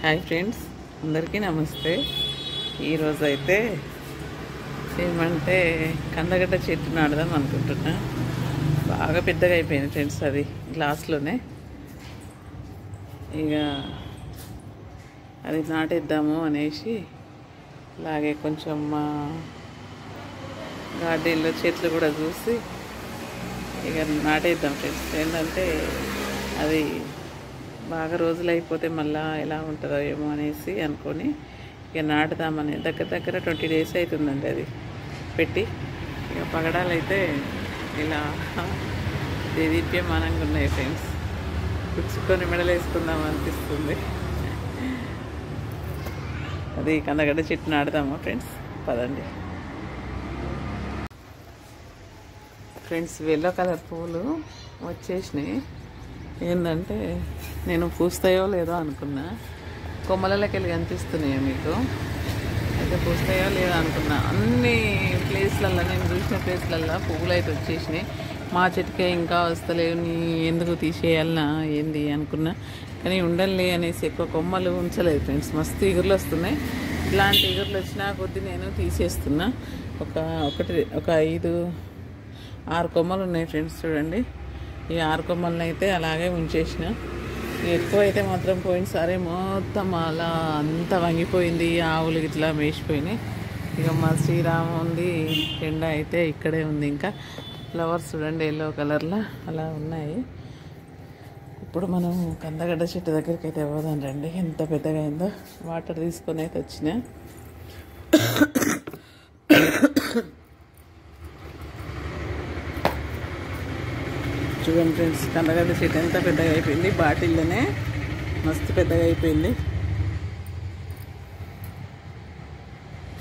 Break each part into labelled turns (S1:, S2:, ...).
S1: Hi friends, అందరికీ నమస్తే. ఈరోజు అయితే ఏమంటే కందగడ్డ చెట్టు నాటుదాం అనుకుంటున్నా. బాగా పెద్దగా అయిపోయింది ఫ్రెండ్స్, అది గ్లాస్లోనే. ఇక అది నాటేద్దాము అనేసి అలాగే కొంచెం మా గార్డెన్లో చెట్లు కూడా చూసి ఇక నాటేద్దాం ఫ్రెండ్స్. ఏంటంటే అది బాగా రోజులు అయిపోతే మళ్ళీ ఎలా ఉంటుందో ఏమో అనేసి అనుకొని ఇక నాటుదామని దగ్గర 20 days అవుతుందండి అది పెట్టి. ఇక పగడాలు అయితే ఇలా దేదీప్యమానంగా ఉన్నాయి ఫ్రెండ్స్. పుచ్చుకొని మెడలు వేసుకుందాం అనిపిస్తుంది. అది కందగడ్డ చెట్టు నాటుదామా ఫ్రెండ్స్, పదండి ఫ్రెండ్స్. ఎల్లో కలర్ పూలు వచ్చేసినాయి. ఏంటంటే నేను పూస్తాయో లేదో అనుకున్నా, కొమ్మలకి వెళ్ళి కనిపిస్తున్నాయో మీకు, అయితే పూస్తాయో లేదో అనుకున్నా. అన్ని ప్లేస్లల్లో, నేను చూసిన ప్లేస్లల్లో పువ్వులు అయితే వచ్చేసినాయి. మా చెట్టుకే ఇంకా వస్తలేవు, నీ ఎందుకు తీసేయాలనా ఏంది అనుకున్నా. కానీ ఉండలే అనేసి ఎక్కువ కొమ్మలు ఉంచలేదు ఫ్రెండ్స్. మస్తు ఇగుర్లు వస్తున్నాయి. ఇలాంటి ఇగుర్లు వచ్చినా కొద్దీ నేను తీసేస్తున్నా. ఒక 5-6 కొమ్మలు ఉన్నాయి ఫ్రెండ్స్. చూడండి, ఈ 6 కొమ్మలను అయితే అలాగే ఉంచేసిన. ఎక్కువ అయితే మాత్రం పోయినసారి మొత్తం అలా అంతా వంగిపోయింది, ఆవులు ఇట్లా మేసిపోయినాయి. ఇక మా శ్రీరామ ఉంది, ఎండ అయితే ఇక్కడే ఉంది. ఇంకా ఫ్లవర్స్ చూడండి ఎల్లో కలర్లో అలా ఉన్నాయి. ఇప్పుడు మనం కందగడ్డ చెట్టు దగ్గరికి అయితే పోదాం రండి. ఎంత పెద్దగా అయిందో. వాటర్ తీసుకొని అయితే వచ్చిన. చూడండి ఫ్రెండ్స్, కందగడ్డ చెట్టు ఎంత పెద్దగా అయిపోయింది. బాటిల్లోనే మస్తు పెద్దగా అయిపోయింది.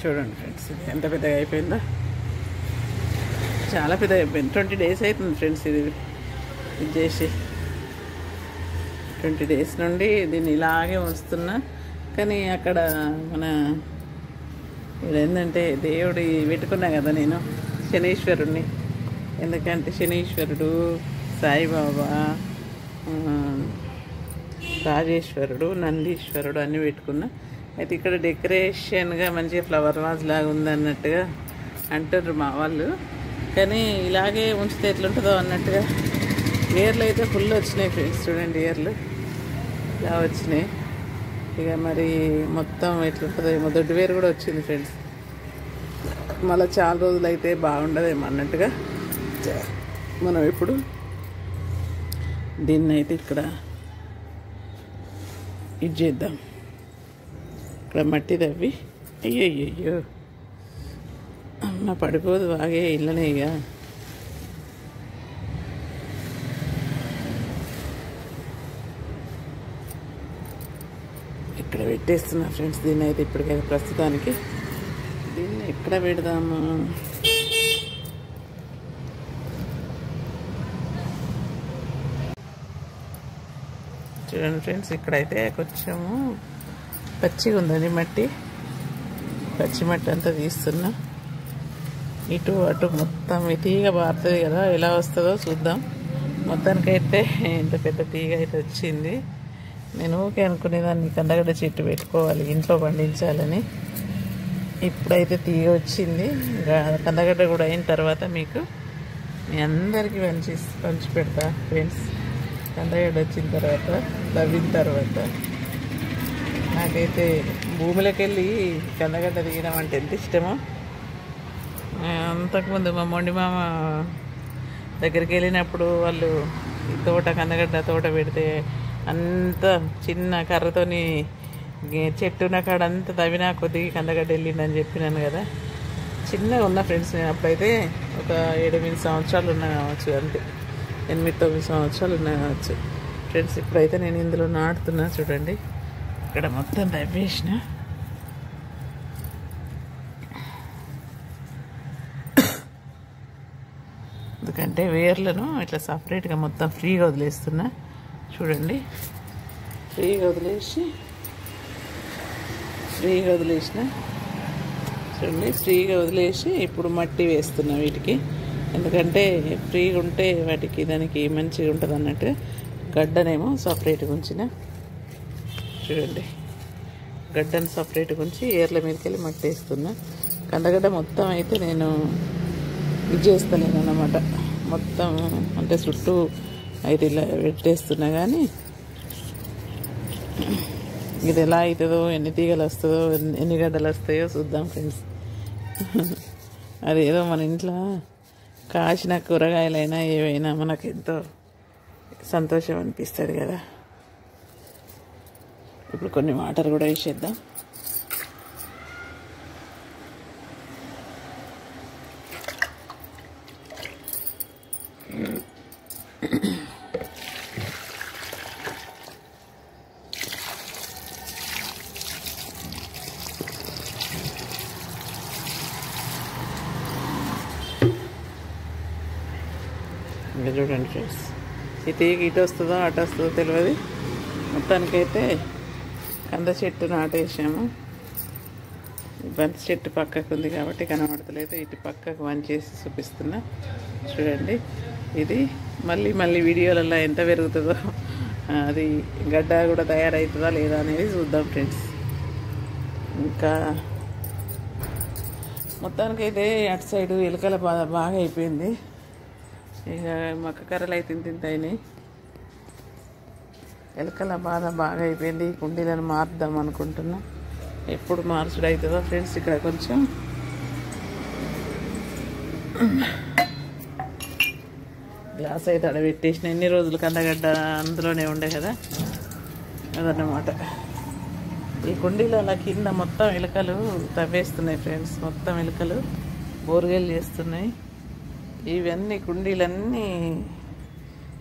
S1: చూడండి ఫ్రెండ్స్, ఇది ఎంత పెద్దగా అయిపోయిందో. చాలా పెద్దగా అయిపోయింది. 20 days అవుతుంది ఫ్రెండ్స్ ఇది చేసి. 20 days నుండి దీన్ని ఇలాగే ఉంచుతున్నా. కానీ అక్కడ మన ఇక్కడ ఏంటంటే దేవుడి పెట్టుకున్నా కదా నేను, శనీశ్వరుణ్ణి. ఎందుకంటే శనీశ్వరుడు, సాయిబాబా, రాజేశ్వరుడు, నందీశ్వరుడు అన్నీ పెట్టుకున్నా. అయితే ఇక్కడ డెకరేషన్గా మంచిగా ఫ్లవర్ వాజ్ లాగా ఉందన్నట్టుగా అంటారు మా వాళ్ళు. కానీ ఇలాగే ఉంచితే ఎట్లుంటుందో అన్నట్టుగా ఏర్లు అయితే ఫుల్ వచ్చినాయి ఫ్రెండ్స్. చూడండి, ఏర్లు ఇలా వచ్చినాయి. ఇక మరి మొత్తం ఎట్లుంటుందో ఏమో. దొడ్డు వేరు కూడా వచ్చింది ఫ్రెండ్స్. మళ్ళీ చాలా రోజులు అయితే బాగుండదేమో అన్నట్టుగా మనం ఇప్పుడు దీన్ని అయితే ఇక్కడ ఇది చేద్దాం. ఇక్కడ మట్టి తవ్వి, అయ్యో అమ్మ పడిపోదు, బాగే ఇళ్ళనే. ఇక ఇక్కడ పెట్టేస్తున్నా ఫ్రెండ్స్. దీన్ని అయితే ఇప్పటికైతే ప్రస్తుతానికి దీన్ని ఎక్కడ పెడదాము. చూడండి ఫ్రెండ్స్, ఇక్కడైతే కొంచెము పచ్చిగా ఉందండి మట్టి. పచ్చి మట్టి అంతా తీస్తున్నా. ఇటు అటు మొత్తం ఈ తీగ బారుతుంది కదా, ఎలా వస్తుందో చూద్దాం. మొత్తానికైతే ఇంత పెద్ద తీగ అయితే వచ్చింది. నేను ఓకే అనుకునేదాన్ని కందగడ్డ చెట్టు పెట్టుకోవాలి, ఇంట్లో పండించాలని. ఇప్పుడైతే తీగ వచ్చింది. కందగడ్డ కూడా అయిన తర్వాత మీకు మీ అందరికీ పంచి పెడతా ఫ్రెండ్స్. కందగడ్డ వచ్చిన తర్వాత, తవ్విన తర్వాత. నాకైతే భూమిలోకి వెళ్ళి కందగడ్డ తీయడం అంటే ఎంత ఇష్టమో. అంతకుముందు మా మొండి మామ దగ్గరికి వెళ్ళినప్పుడు వాళ్ళు ఈ కందగడ్డ తోట పెడితే అంత చిన్న కర్రతోని చెట్టున కాడంతా తవ్వినా కొద్దిగా కందగడ్డ వెళ్ళిందని చెప్పినాను కదా. చిన్నగా ఉన్నా ఫ్రెండ్స్ నేను అప్పుడైతే. ఒక 7-8 సంవత్సరాలు ఉన్నా కావచ్చు, అంతే. 8-9 సంవత్సరాలు ఉన్నా కావచ్చు ఫ్రెండ్స్. ఇప్పుడైతే నేను ఇందులో నాటుతున్నా. చూడండి, ఇక్కడ మొత్తం తవ్వేసిన. ఎందుకంటే వేర్లను ఇట్లా సపరేట్గా మొత్తం ఫ్రీగా వదిలేస్తున్నా. చూడండి, ఫ్రీగా వదిలేసిన. చూడండి, ఫ్రీగా వదిలేసి ఇప్పుడు మట్టి వేస్తున్నా వీటికి. ఎందుకంటే ఫ్రీగా ఉంటే వాటికి దానికి మంచిగా ఉంటుంది అన్నట్టు. గడ్డనేమో సపరేట్గా ఉంచిన. చూడండి, గడ్డను సపరేట్గా ఉంచి ఏర్ల మీదకి వెళ్ళి మట్టి వేస్తున్నా. కందగడ్డ మొత్తం అయితే నేను ఇది చేస్తలేను అన్నమాట. మొత్తం అంటే చుట్టూ అయితే ఇలా పెట్టేస్తున్నా. కానీ ఇది ఎలా అవుతుందో, ఎన్ని తీగలు వస్తుందో, ఎన్ని గడ్డలు వస్తాయో చూద్దాం ఫ్రెండ్స్. అదేదో మన ఇంట్లో కాసిన కూరగాయలైనా ఏవైనా మనకు ఎంతో సంతోషం అనిపిస్తుంది కదా. ఇప్పుడు కొన్ని వాటర్ కూడా వేసేద్దాం. ఇంకా చూడండి ఫ్రెండ్స్, ఈ తీగ ఇటు వస్తుందో అటు వస్తుందో తెలియదు. మొత్తానికైతే కంద చెట్టు నాటేసాము. బంతి చెట్టు పక్కకు ఉంది కాబట్టి కనబడతలేదు. ఇటు పక్కకు వంచేసి చూపిస్తున్నా చూడండి. ఇది మళ్ళీ మళ్ళీ వీడియోలలో ఎంత పెరుగుతుందో, అది గడ్డ కూడా తయారవుతుందా లేదా అనేది చూద్దాం ఫ్రెండ్స్. ఇంకా మొత్తానికైతే అటు సైడు ఎలుకల బాధ బాగా అయిపోయింది. ఇక మొక్క కర్రలు అయితే ఇంత అయినాయి. ఎలుకల బాధ బాగా అయిపోయింది. కుండీలను మార్చుదాం అనుకుంటున్నా. ఎప్పుడు మార్చుడు అవుతుందో ఫ్రెండ్స్. ఇక్కడ కొంచెం గ్లాస్ అయితే అక్కడ పెట్టేసిన. ఎన్ని రోజులు కందగడ్డ అందులోనే ఉండే కదా, అదన్నమాట. ఈ కుండీల కింద మొత్తం ఎలుకలు తవ్వేస్తున్నాయి ఫ్రెండ్స్. మొత్తం ఎలుకలు బోరుగేలు చేస్తున్నాయి. ఇవన్నీ కుండీలన్నీ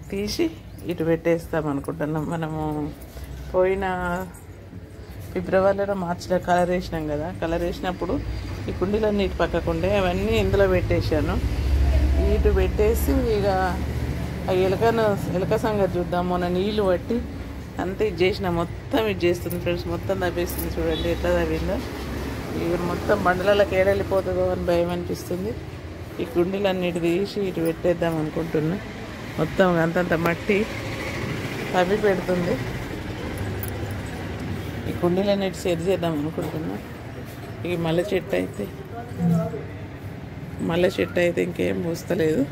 S1: తీసి ఇటు పెట్టేస్తాం అనుకుంటున్నాం. మనము పోయిన ఫిబ్రవరిలో మార్చిలో కలర్ వేసినాం కదా. కలర్ వేసినప్పుడు ఈ కుండీలన్నీ ఇటు పక్కకుండే అవన్నీ ఇందులో పెట్టేశాను. ఇటు పెట్టేసి ఇక ఆ ఎలుక సంగతి చూద్దాం. మొన్న నీళ్ళు పట్టి అంతా ఇది చేసిన. మొత్తం ఇది చేస్తుంది ఫ్రెండ్స్. మొత్తం తవ్వేస్తుంది. చూడండి ఎట్లా తవ్విందో. ఇక మొత్తం బండలకి ఏడెళ్ళిపోతుందో అని భయం అనిపిస్తుంది. ఈ కుండీలన్నిటి తీసి ఇటు పెట్టేద్దాం అనుకుంటున్నా. మొత్తం అంతంత మట్టి తవ్వి పెడుతుంది. ఈ కుండీలన్నిటి సెట్ చేద్దాం అనుకుంటున్నా. ఈ మల్లె చెట్టు అయితే ఇంకేం పూస్తలేదు.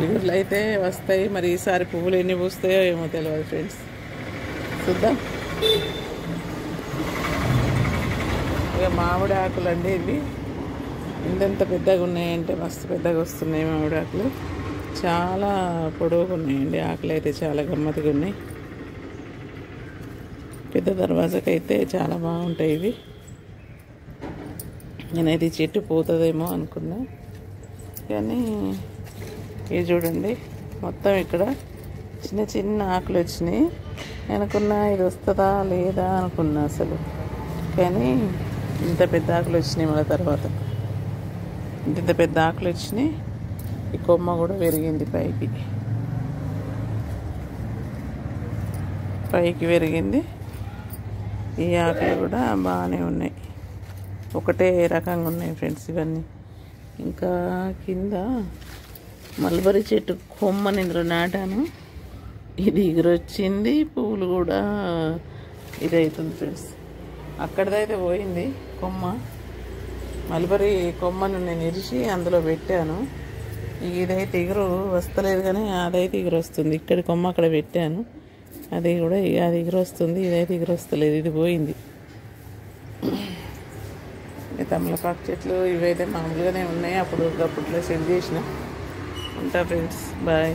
S1: ఇగుళ్ళు అయితే వస్తాయి. మరి ఈసారి పువ్వులు ఎన్ని పూస్తాయో ఏమో తెలియదు ఫ్రెండ్స్. చూద్దాం. ఇక మామిడి ఆకులు అండి ఇవి. ఇంత పెద్దగా ఉన్నాయంటే మస్తు పెద్దగా వస్తున్నాయి మామిడి ఆకులు. చాలా పొడవుగా ఉన్నాయండి. ఆకులు అయితే చాలా గమ్మత్తుగా ఉన్నాయి. పెద్ద దర్వాజకైతే చాలా బాగుంటాయి ఇవి. నేనైతే ఈ చెట్టు పోతుందేమో అనుకున్నా. కానీ ఇది చూడండి, మొత్తం ఇక్కడ చిన్న చిన్న ఆకులు వచ్చినాయి. అనుకున్నా ఇది వస్తుందా లేదా అనుకున్నా అసలు. కానీ ఇంత పెద్ద ఆకులు వచ్చినాయి. మళ్ళీ తర్వాత ఇంత పెద్ద ఆకులు వచ్చినాయి. ఈ కొమ్మ కూడా పెరిగింది పైకి పెరిగింది. ఈ ఆకులు కూడా బాగానే ఉన్నాయి. ఒకటే రకంగా ఉన్నాయి ఫ్రెండ్స్ ఇవన్నీ. ఇంకా కింద మల్బరీ చెట్టు కొమ్మని ఇందులో నాటాను. ఇది ఎగురొచ్చింది. పువ్వులు కూడా ఇది అవుతుంది ఫ్రెండ్స్. అక్కడిదైతే పోయింది కొమ్మ. మల్బరీ కొమ్మను నేను ఇరిచి అందులో పెట్టాను. ఇదైతే ఎగురు వస్తలేదు, కానీ అదైతే ఎగురు వస్తుంది. ఇక్కడి కొమ్మ అక్కడ పెట్టాను. అది కూడా అది ఎగురు వస్తుంది. ఇదైతే ఎగురు వస్తలేదు. ఇది పోయింది. తమలపాకు చెట్లు ఇవైతే మామూలుగానే ఉన్నాయి. అప్పట్లో సెట్ చేసిన. ఉంటా ఫ్రెండ్స్, బాయ్.